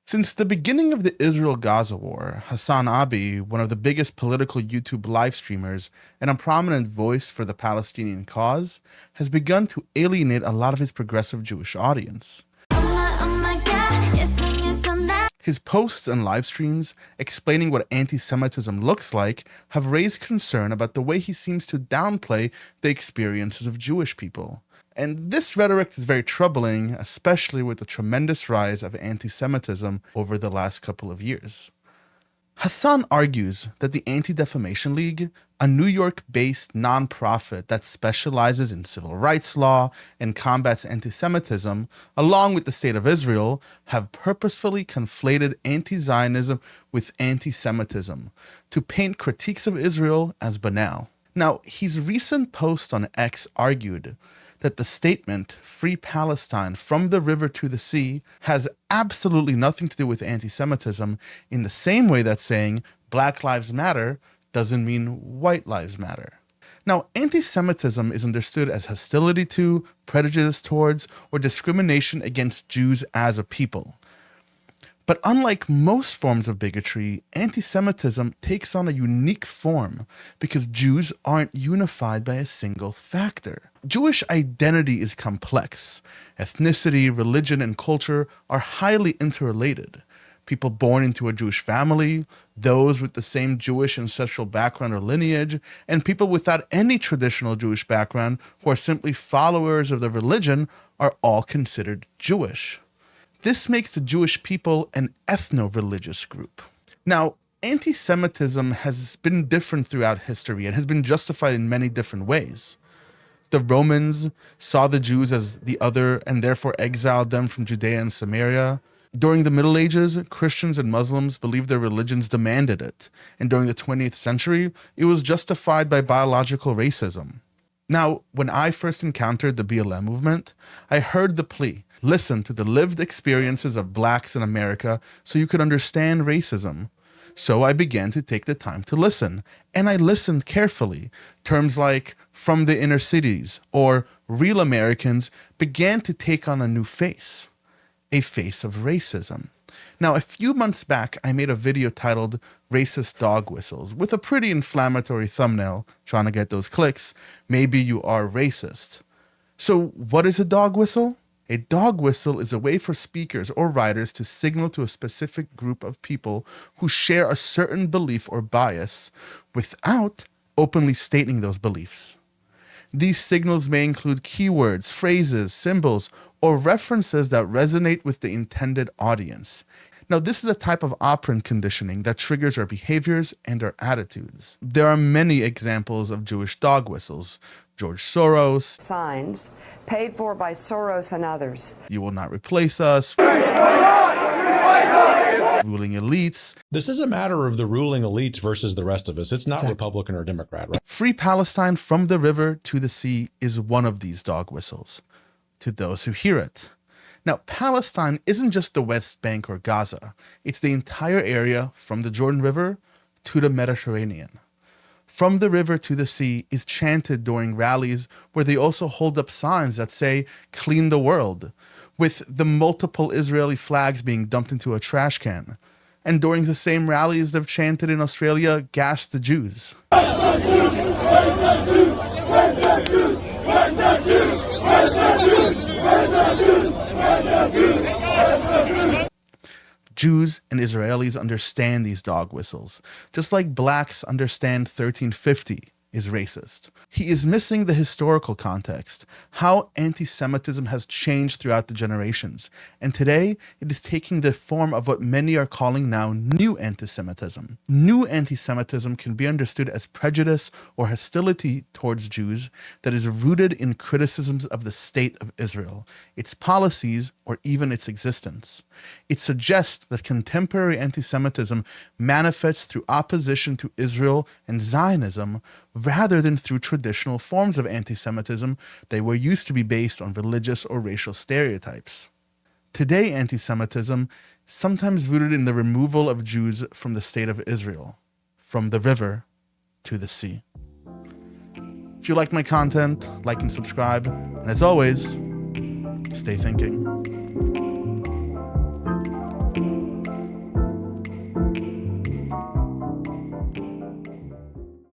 Since the beginning of the Israel-Gaza war, Hasan, one of the biggest political YouTube live streamers and a prominent voice for the Palestinian cause, has begun to alienate a lot of his progressive Jewish audience. His posts and live streams explaining what anti-Semitism looks like have raised concern about the way he seems to downplay the experiences of Jewish people. And this rhetoric is very troubling, especially with the tremendous rise of anti-Semitism over the last couple of years. Hasan argues that the Anti-Defamation League, a New York-based nonprofit that specializes in civil rights law and combats anti-Semitism, along with the State of Israel, have purposefully conflated anti-Zionism with anti-Semitism to paint critiques of Israel as banal. Now, his recent post on X argued that the statement, "Free Palestine from the river to the sea," has absolutely nothing to do with anti-Semitism, in the same way that saying Black Lives Matter doesn't mean White Lives Matter. Now, anti-Semitism is understood as hostility to, prejudice towards, or discrimination against Jews as a people. But unlike most forms of bigotry, anti-Semitism takes on a unique form because Jews aren't unified by a single factor. Jewish identity is complex. Ethnicity, religion, and culture are highly interrelated. People born into a Jewish family, those with the same Jewish ancestral background or lineage, and people without any traditional Jewish background who are simply followers of the religion are all considered Jewish. This makes the Jewish people an ethno-religious group. Now, anti-Semitism has been different throughout history and has been justified in many different ways. The Romans saw the Jews as the other and therefore exiled them from Judea and Samaria. During the Middle Ages, Christians and Muslims believed their religions demanded it, and during the 20th century, it was justified by biological racism. Now, when I first encountered the BLM movement, I heard the plea: listen to the lived experiences of blacks in America so you could understand racism. So I began to take the time to listen, and I listened carefully. Terms like "from the inner cities" or "real Americans" began to take on a new face, a face of racism. Now, a few months back, I made a video titled "Racist Dog Whistles" with a pretty inflammatory thumbnail, trying to get those clicks. Maybe you are racist. So what is a dog whistle? A dog whistle is a way for speakers or writers to signal to a specific group of people who share a certain belief or bias without openly stating those beliefs. These signals may include keywords, phrases, symbols, or references that resonate with the intended audience. Now, this is a type of operant conditioning that triggers our behaviors and our attitudes. There are many examples of Jewish dog whistles. George Soros. Signs paid for by Soros and others. "You will not replace us." Ruling elites. This is a matter of the ruling elites versus the rest of us. It's not Republican or Democrat, right? "Free Palestine from the river to the sea" is one of these dog whistles, to those who hear it. Now, Palestine isn't just the West Bank or Gaza. It's the entire area from the Jordan River to the Mediterranean. "From the river to the sea" is chanted during rallies where they also hold up signs that say "clean the world," with the multiple Israeli flags being dumped into a trash can. And during the same rallies they've chanted in Australia, "Gas the Jews." Jews and Israelis understand these dog whistles, just like blacks understand 1350 is racist. He is missing the historical context, how anti-Semitism has changed throughout the generations, and today it is taking the form of what many are calling now new anti-Semitism. New anti-Semitism can be understood as prejudice or hostility towards Jews that is rooted in criticisms of the state of Israel, its policies, or even its existence. It suggests that contemporary anti-Semitism manifests through opposition to Israel and Zionism rather than through traditional forms of anti-Semitism that were used to be based on religious or racial stereotypes. Today, anti-Semitism is sometimes rooted in the removal of Jews from the state of Israel, from the river to the sea. If you like my content, like and subscribe, and as always, stay thinking.